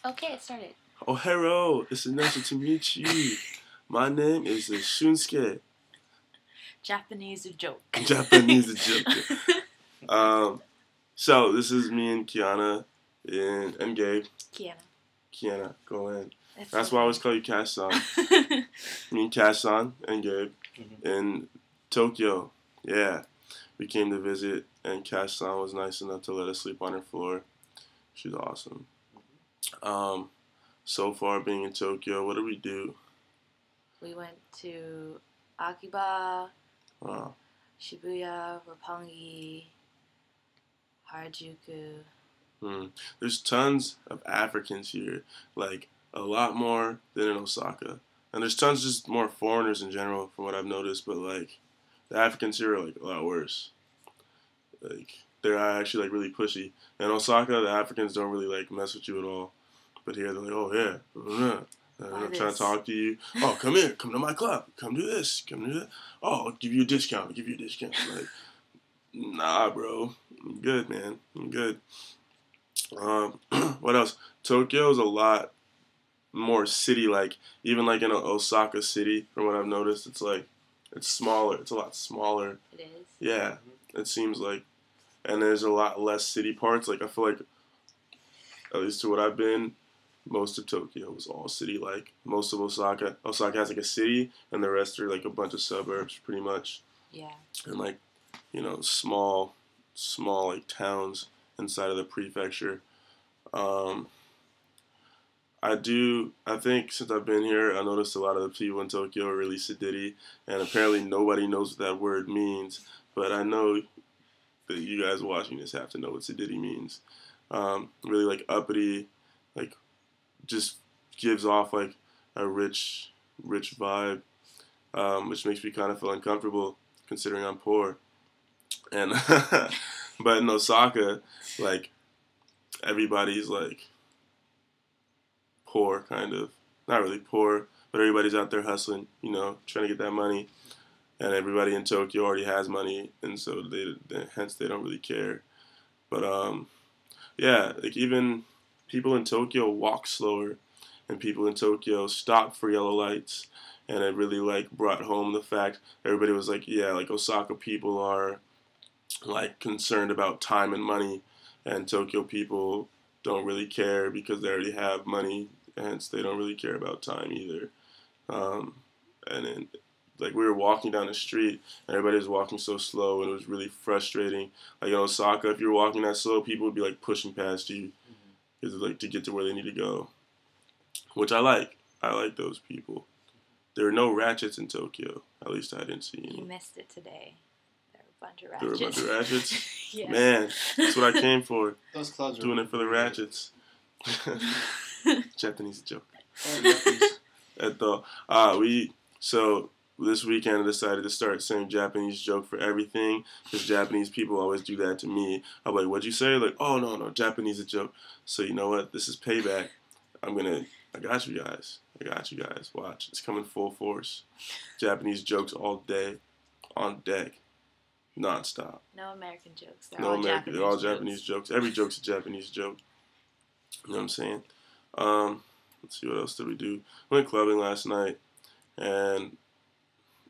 Okay, it started. Oh, hello. It's nice to meet you. My name is Shunsuke. Japanese joke. Japanese joke. So this is me and Kiana and Gabe. Kiana, go in. That's why I always call you Cash-san. Me and Cash-san and Gabe in Tokyo. Yeah. We came to visit, and Cash-san was nice enough to let us sleep on her floor. She's awesome. So far being in Tokyo, what did we do? We went to Akiba, Wow. Shibuya, Roppongi, Harajuku. There's tons of Africans here, like a lot more than in Osaka. And there's tons just more foreigners in general, from what I've noticed. But like, the Africans here are like a lot worse. Like they're actually like really pushy. In Osaka, the Africans don't really like mess with you at all. But here they're like, oh yeah, I'm trying to talk to you. Oh, come here, come to my club, come do this, come do that. Oh, I'll give you a discount. Like, nah, bro, I'm good, man. I'm good. What else? Tokyo is a lot more city-like. Even like in Osaka City, from what I've noticed, it's smaller. It's a lot smaller. It is. Yeah, it seems like, and there's a lot less city parts. Like I feel like, at least to what I've been, most of Tokyo was all city-like. Most of Osaka has like a city, and the rest are like a bunch of suburbs, pretty much. Yeah. And like, small like towns inside of the prefecture. I think since I've been here, I noticed a lot of the people in Tokyo are really sedity, and apparently nobody knows what that word means. But I know that you guys watching this have to know what sedity means. Really like uppity, like just gives off like a rich vibe, which makes me kind of feel uncomfortable considering I'm poor. And but in Osaka, like everybody's like poor, kind of. Not really poor, but everybody's out there hustling, trying to get that money. And everybody in Tokyo already has money, and so hence they don't really care. But yeah, like even people in Tokyo walk slower, and people in Tokyo stop for yellow lights, and it really like brought home the fact everybody was like, yeah, like Osaka people are like concerned about time and money, and Tokyo people don't really care because they already have money, hence they don't really care about time either. And then like we were walking down the street, and everybody was walking so slow, and it was really frustrating. Like in Osaka, if you were walking that slow, people would be like pushing past you because like to get to where they need to go, which I like. I like those people. There are no ratchets in Tokyo. At least I didn't see any. You missed it today. There were a bunch of ratchets. There were a bunch of ratchets? Yeah. Man, that's what I came for. Those clubs doing it for the ratchets. Japanese joke. So this weekend I decided to start saying Japanese joke for everything, because Japanese people always do that to me. I'm like, what'd you say? Like, oh no, Japanese a joke. So you know what? This is payback. I got you guys. Watch. It's coming full force. Japanese jokes all day, on deck, nonstop. No American jokes. They're all Japanese jokes. Every joke's a Japanese joke. You know what I'm saying? Let's see, what else did we do? We went clubbing last night, and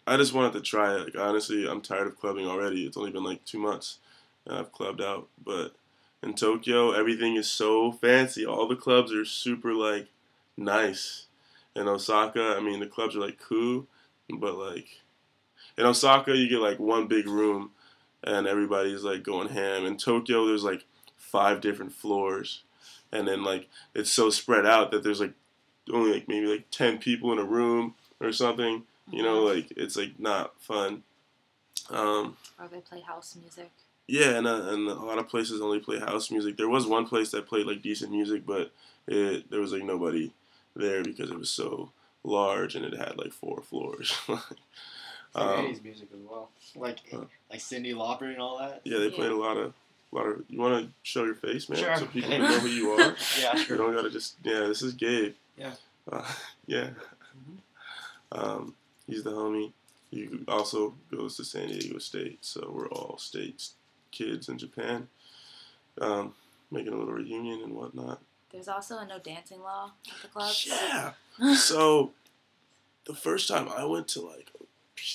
I just wanted to try it. Like, honestly, I'm tired of clubbing already. It's only been like 2 months, and I've clubbed out. But in Tokyo, everything is so fancy. All the clubs are super, like, nice. In Osaka, I mean, the clubs are, like, cool, but, like, in Osaka, you get, like, one big room, and everybody's, like, going ham. In Tokyo, there's, like, 5 different floors, and then, like, it's so spread out that there's, like, only, like, maybe, like, 10 people in a room or something. You know, like, it's, like, not fun. Or they play house music. Yeah, and a lot of places only play house music. There was one place that played, like, decent music, but there was, like, nobody there because it was so large, and it had, like, 4 floors. Today's music as well. Like Cyndi Lauper and all that. Yeah, they played a lot of. You want to show your face, man, sure. So people know who you are. Yeah, sure. You don't gotta just. Yeah, this is Gabe. Yeah. Yeah. He's the homie. He also goes to San Diego State, so we're all State's kids in Japan. Making a little reunion and whatnot. There's also a no dancing law at the club. Yeah. So the first time I went to like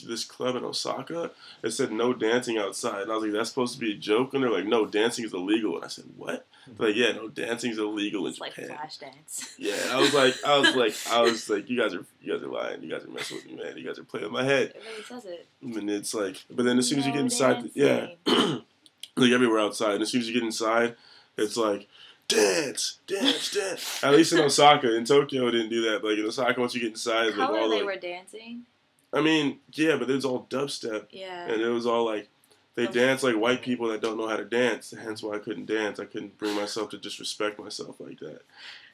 this club in Osaka, it said no dancing outside. And I was like, that's supposed to be a joke? And they're like, no, dancing is illegal. And I said, what? They're like, yeah, no, dancing is illegal in Japan. It's like flash dance. Yeah, I was like, you guys are lying. You guys are messing with me, man. You guys are playing with my head. It really says it. And it's like, but then as soon as you get No inside, like everywhere outside, and as soon as you get inside, it's like, dance. At least in Osaka. In Tokyo, it didn't do that. But like in Osaka, once you get inside, like all they like, were dancing. I mean, yeah, but it was all dubstep. Yeah. And it was all like, they dance like white people that don't know how to dance. Hence why I couldn't dance. I couldn't bring myself to disrespect myself like that.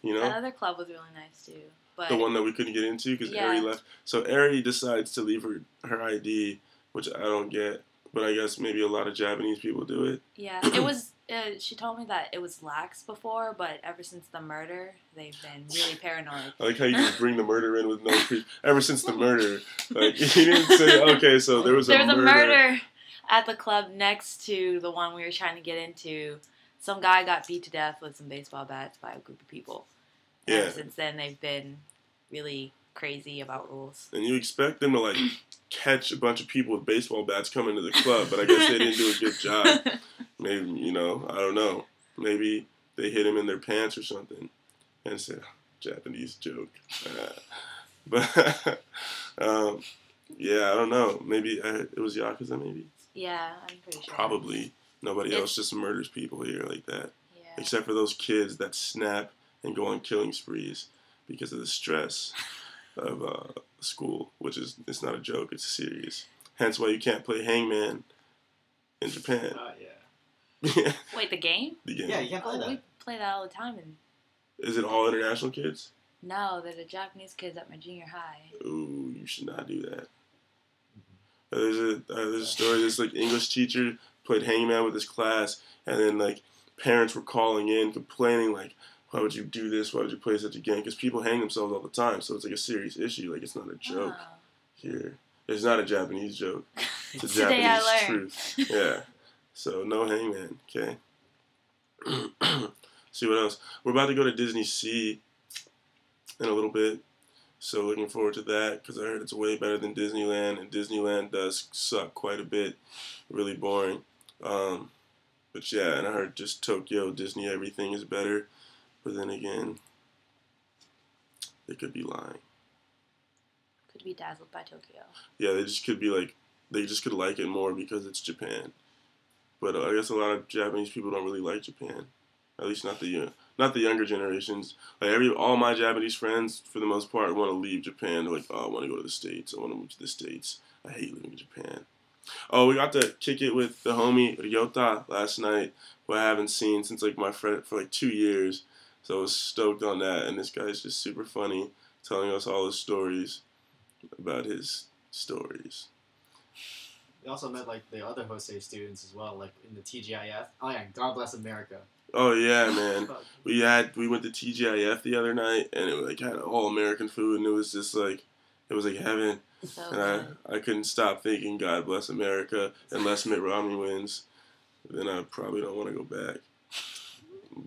You know? That other club was really nice too. But the one that we couldn't get into because Ari left. So Ari decides to leave her ID, which I don't get. But I guess maybe a lot of Japanese people do it. Yeah, it was. She told me that it was lax before, but ever since the murder, they've been really paranoid. I like how you just bring the murder in with no pre. Ever since the murder, like you didn't say, okay, so there was a murder at the club next to the one we were trying to get into. Some guy got beat to death with some baseball bats by a group of people. And yeah. since then, they've been really crazy about rules. And you expect them to like catch a bunch of people with baseball bats coming to the club, but I guess they didn't do a good job. Maybe, I don't know. Maybe they hit him in their pants or something and said, Japanese joke. But, yeah, I don't know. Maybe it was Yakuza, maybe? Yeah, I'm pretty sure. Probably. Nobody else just murders people here like that. Yeah. Except for those kids that snap and go on killing sprees because of the stress of school, which it's not a joke, it's serious. Hence why you can't play Hangman in Japan. Yeah. Wait, the game? The game. Yeah, you can't play that. We play that all the time. Is it all international kids? No, they're the Japanese kids at my junior high. Ooh, you should not do that. There's a story. This like English teacher played Hangman with his class, and then like parents were calling in complaining like, why would you do this? Why would you play such a game? Because people hang themselves all the time, so it's like a serious issue. Like it's not a joke here. It's not a Japanese joke. It's a Japanese truth. Yeah. So no Hangman. Okay. See what else? We're about to go to Disney Sea in a little bit. So looking forward to that because I heard it's way better than Disneyland, and Disneyland does suck quite a bit. Really boring. But yeah, and I heard just Tokyo, Disney, everything is better. But then again, they could be lying. Could be dazzled by Tokyo. Yeah, they just could be like, they just could like it more because it's Japan. But I guess a lot of Japanese people don't really like Japan. At least not the younger generations. Like all my Japanese friends, for the most part, want to leave Japan. They're like, oh, I want to go to the States. I want to move to the States. I hate living in Japan. Oh, we got to kick it with the homie Ryota last night, who I haven't seen since like my friend for like 2 years. So I was stoked on that. And this guy's just super funny, telling us all his stories about his stories. We also met like the other Jose students as well, like in the TGIF. Oh yeah, God bless America. Oh yeah, man. We went to TGIF the other night, and it like had all American food, and it was just like heaven. So and I couldn't stop thinking, God bless America. Unless Mitt Romney wins, then I probably don't want to go back.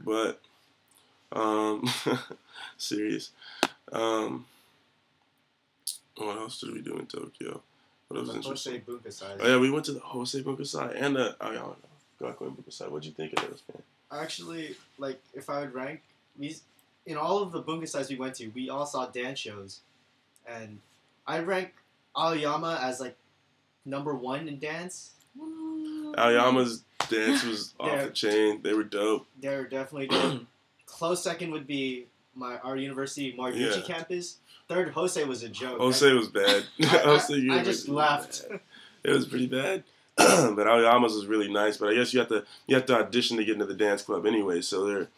But serious. What else did we do in Tokyo? What was interesting? Oh yeah, we went to the Hosei Bunkasai and the Gakuen Bunkasai. What'd you think of those, man? Actually, like, if I would rank, in all of the bunkasais we went to, we all saw dance shows. And I'd rank Aoyama as, like, number 1 in dance. Aoyama's dance was off the chain. They were dope. They were definitely dope. Close second would be our university Moriguchi campus. Third, Jose was a joke. Jose was bad. I just left. It was pretty bad. But Aoyama's was really nice. But I guess you have to audition to get into the dance club anyway. So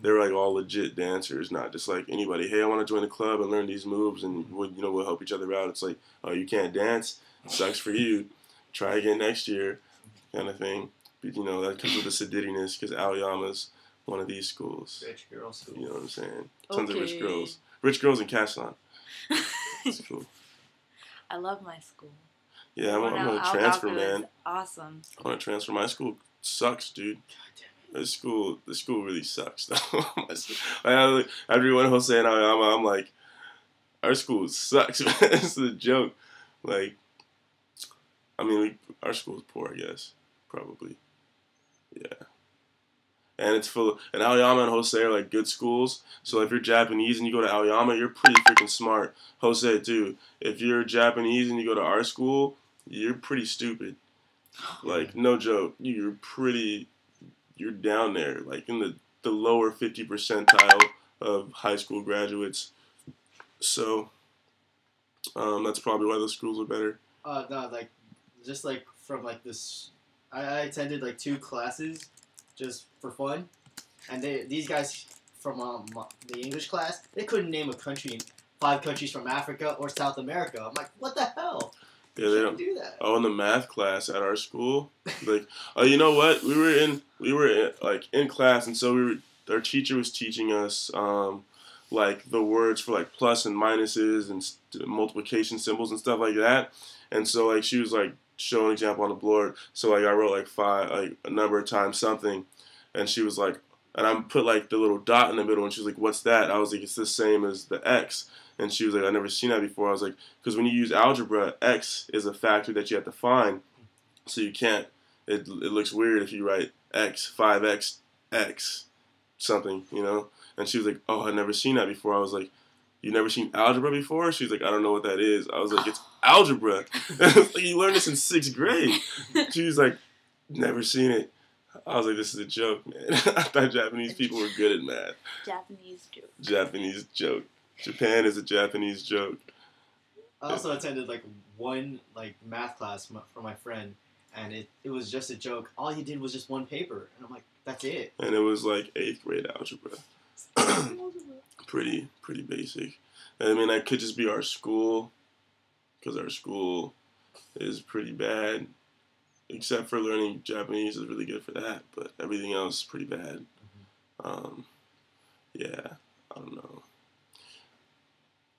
they're like all legit dancers, not just like anybody. Hey, I want to join the club and learn these moves, and we'll help each other out. It's like, oh, you can't dance? Sucks for you. Try again next year, kind of thing. But, that comes with the sedittiness because Aoyama's one of these schools. Rich girl school. You know what I'm saying? Tons of rich girls. Rich girls in Kassan. That's cool. I love my school. Yeah, I'm going to transfer, man. Awesome. I want to transfer. My school sucks, dude. The school really sucks though. After we went to Jose and Aoyama, I'm like, our school sucks, man. It's a joke. Like, I mean, our school's poor, I guess, probably. Yeah. And it's full and Aoyama and Jose are like good schools. So if you're Japanese and you go to Aoyama, you're pretty freaking smart. Jose too. If you're Japanese and you go to our school, you're pretty stupid. Like, no joke. You're down there, like in the lower 50 percentile of high school graduates. So that's probably why those schools are better. No, like just like from like this, I attended like 2 classes just for fun, and these guys from the English class, they couldn't name a country, 5 countries from Africa or South America. I'm like, what the hell? Yeah, they don't do that. Oh, in the math class at our school, like, oh, you know what? We were in class, and so our teacher was teaching us like the words for like plus and minuses and multiplication symbols and stuff like that. And so like she was like showing an example on the board. So like I wrote like 5, like a number times something, and she was like, and I put like the little dot in the middle, and she was like, "What's that?" I was like, "It's the same as the x." And she was like, "I've never seen that before." I was like, "Because when you use algebra, x is a factor that you have to find, so you can't. It looks weird if you write x 5x x something, you know." And she was like, "Oh, I've never seen that before." I was like, "You've never seen algebra before?" She's like, "I don't know what that is." I was like, "It's algebra." Like, you learned this in 6th grade. She was like, "Never seen it." I was like, "This is a joke, man." I thought Japanese people were good at math. Japanese joke. Japanese joke. Japan is a Japanese joke. I also attended like 1 like math class for my friend, and it was just a joke. All he did was just 1 paper, and I'm like, that's it. And it was like 8th grade algebra. pretty basic. I mean, that could just be our school, because our school is pretty bad. Except for learning Japanese is really good for that, but everything else is pretty bad. Yeah, I don't know.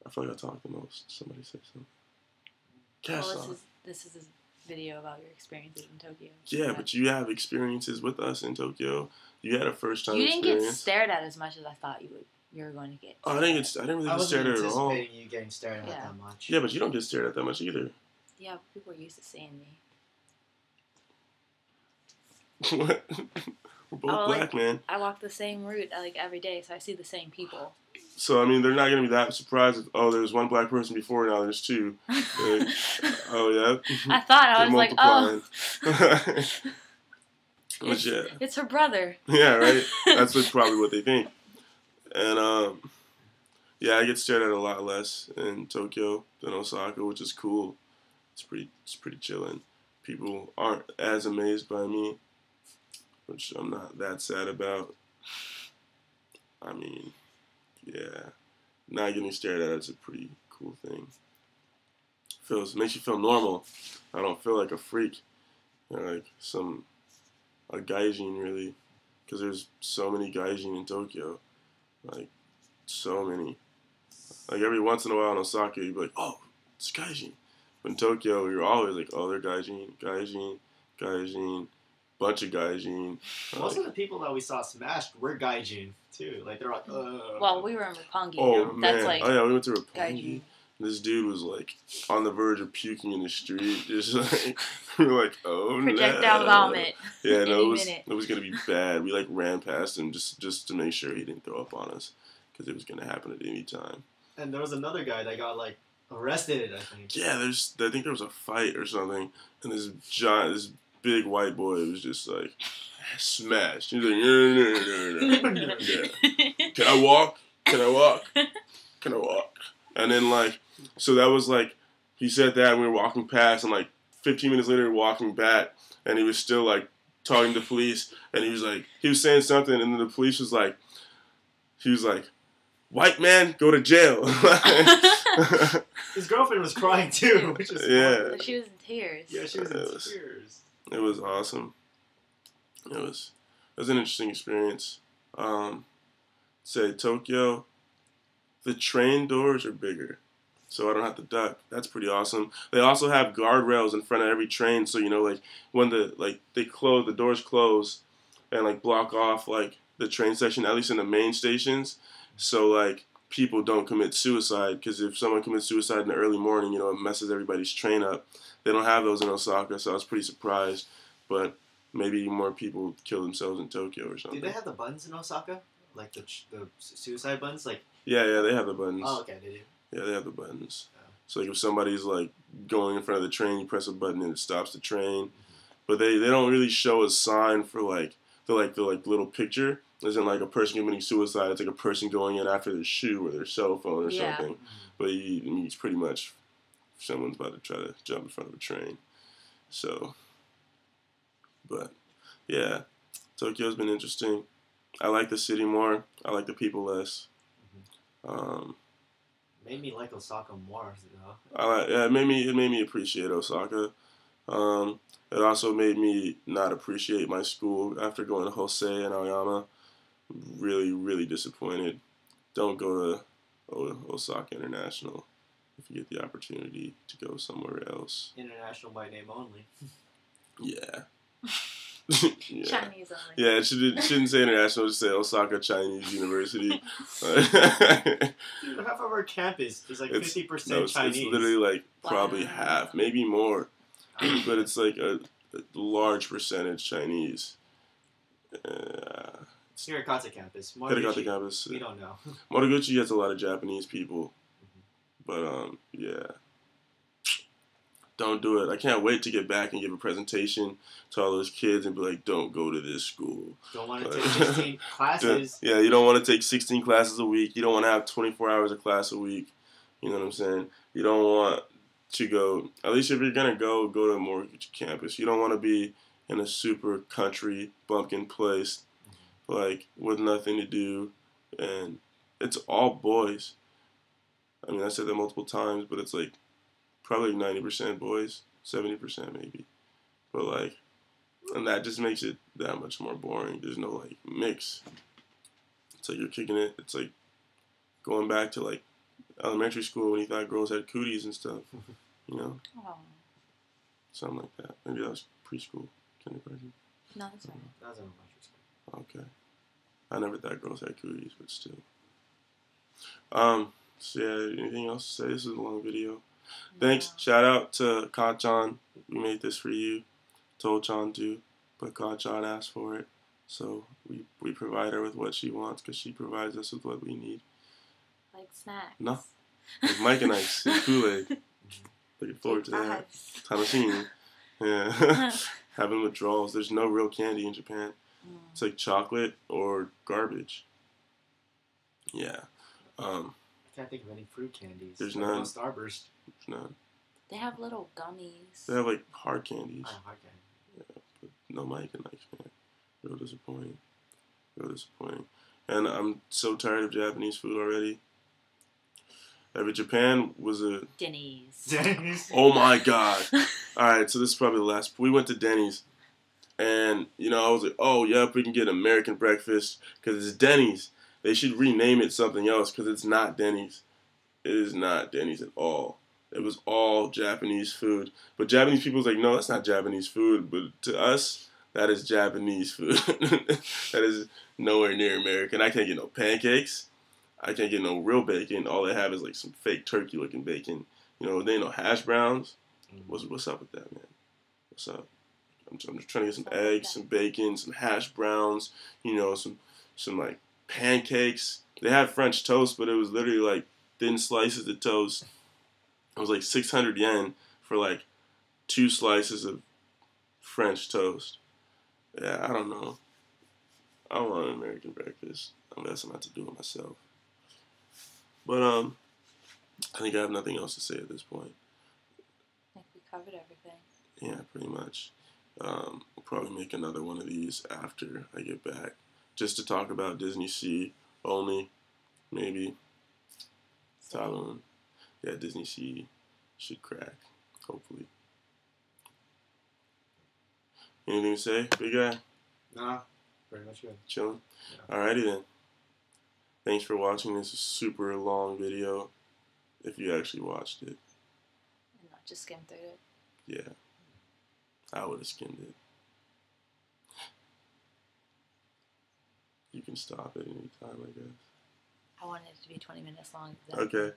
I feel like I talk the most. Somebody say something. Well, this is a video about your experiences in Tokyo. Yeah, but you have experiences with us in Tokyo. You had a first time experience. You didn't get experience. stared at as much as I thought you were going to get. Oh, I didn't really get stared at all. I wasn't anticipating you getting stared at that much. Yeah, but you don't get stared at that much either. Yeah, people are used to seeing me. What? We're both black, man. I walk the same route like every day, so I see the same people. So I mean, they're not gonna be that surprised if there's 1 black person before, now there's 2. Like, oh yeah. I thought I was like, oh. But yeah. It's her brother. Yeah, right. That's probably what they think. And yeah, I get stared at a lot less in Tokyo than Osaka, which is cool. It's pretty chillin'. People aren't as amazed by me, which I'm not that sad about. I mean, yeah, not getting stared at is a pretty cool thing. Makes you feel normal. I don't feel like a freak, like a gaijin really, because there's so many gaijin in Tokyo, like so many. Like every once in a while in Osaka, you'd be like, "Oh, it's gaijin." But in Tokyo, you're always like, "Oh, they're gaijin, bunch of gaijin." Most of the people that we saw smashed were gaijin too. Like they're like, Well, we were in Roppongi. Oh man! That's like yeah, we went to Roppongi. gaijin. This dude was like on the verge of puking in the street. Just like we were like, "Oh no!" Projectile vomit. Yeah, no, it was gonna be bad. We like ran past him just to make sure he didn't throw up on us, because it was gonna happen at any time. And there was another guy that got like arrested, I think. Yeah, I think there was a fight or something, and this big white boy was just like smashed. He was like, no. Yeah. Can I walk? Can I walk? Can I walk? And then like, so that was like, he said that, and we were walking past, and like 15 minutes later, we were walking back, and he was still like talking to the police, and he was saying something, and then the police was like, "White man, go to jail." His girlfriend was crying too, which is funny. She was in tears. Yeah, she was in tears. It was awesome. It was an interesting experience. Say Tokyo, the train doors are bigger, so I don't have to duck. That's pretty awesome. They also have guardrails in front of every train, so you know, like when the doors close, and like block off like the train section, at least in the main stations, so like people don't commit suicide. Because if someone commits suicide in the early morning, you know, it messes everybody's train up. They don't have those in Osaka, so I was pretty surprised. But maybe more people kill themselves in Tokyo or something. Do they have the buttons in Osaka? Like the suicide buttons? Like Yeah, they have the buttons. oh, okay, they do. Yeah, they have the buttons. Oh. So like if somebody's like going in front of the train, you press a button and it stops the train. But they don't really show a sign for like the little picture. Isn't like a person committing suicide. It's like a person going in after their shoe or their cell phone or something. But it's pretty much someone's about to try to jump in front of a train. So, but yeah, Tokyo's been interesting. I like the city more. I like the people less. Made me like Osaka more, though. It made me appreciate Osaka. It also made me not appreciate my school after going to Hosei and Aoyama. Really, really disappointed. Don't go to Osaka International if you get the opportunity to go somewhere else. International by name only. Yeah. Yeah. Chinese only. Yeah, it shouldn't say international. Just say Osaka Chinese University. Dude, half of our campus is like 50% Chinese. It's literally like probably half, maybe more. But it's like a large percentage Chinese. Hirakata campus. Hirakata campus. We don't know. Motoguchi has a lot of Japanese people. But, yeah. Don't do it. I can't wait to get back and give a presentation to all those kids and be like, don't go to this school. Don't want to take 16 classes. Yeah, you don't want to take 16 classes a week. You don't want to have 24 hours of class a week. You know what I'm saying? You don't want to go, at least if you're going to go to a Motoguchi campus. You don't want to be in a super country bumpkin place, like, with nothing to do. And it's all boys. I mean, I said that multiple times, but it's like, probably 90% boys, 70% maybe. But like, and that just makes it that much more boring. There's no like mix. It's like you're kicking it. It's like going back to like elementary school when you thought girls had cooties and stuff. You know? Oh. Something like that. Maybe that was preschool, kindergarten. No, that's right. That was elementary school. Okay. I never thought girls had cooties, but still. So yeah, anything else to say? This is a long video. Thanks. Shout out to Ka-chan. We made this for you. Told Chan to, but Ka-chan asked for it. So we provide her with what she wants because she provides us with what we need. Like snacks. No. Like Mike and Ike's and Kool-Aid. Looking forward to that. Tamashini. Yeah. Having withdrawals. There's no real candy in Japan. It's like chocolate or garbage. Yeah. I can't think of any fruit candies. There's none. Starburst. There's none. They have little gummies. They have like hard candies. Oh, hard candy. Yeah, but no Mike and Ike's, man. Real disappointing. Real disappointing. And I'm so tired of Japanese food already. But Japan was a... Denny's. Oh my god. Alright, so this is probably the last... We went to Denny's. And, you know, I was like, oh, yep, we can get American breakfast because it's Denny's. They should rename it something else because it's not Denny's. It is not Denny's at all. It was all Japanese food. But Japanese people was like, no, that's not Japanese food. But to us, that is Japanese food. That is nowhere near American. I can't get no pancakes. I can't get no real bacon. All they have is like some fake turkey-looking bacon. You know, they ain't no hash browns. What's up with that, man? What's up? I'm just trying to get some eggs, some bacon, some hash browns. You know, some like pancakes. They had French toast, but it was literally like thin slices of toast. It was like 600 yen for like 2 slices of French toast. Yeah, I don't know. I don't want an American breakfast unless I'm about to do it myself. But I think I have nothing else to say at this point. I think we covered everything. Yeah, pretty much. We'll probably make another one of these after I get back, just to talk about Disney Sea only, maybe. Talon. Yeah, Disney Sea should crack, hopefully. Anything to say, big guy? Nah, pretty much good. Chilling? Yeah. Alrighty then. Thanks for watching this super long video, if you actually watched it. And not just skim through it. Yeah. I would have skimmed it. you can stop at any time, I guess. I wanted it to be 20 minutes long. Exactly. Okay.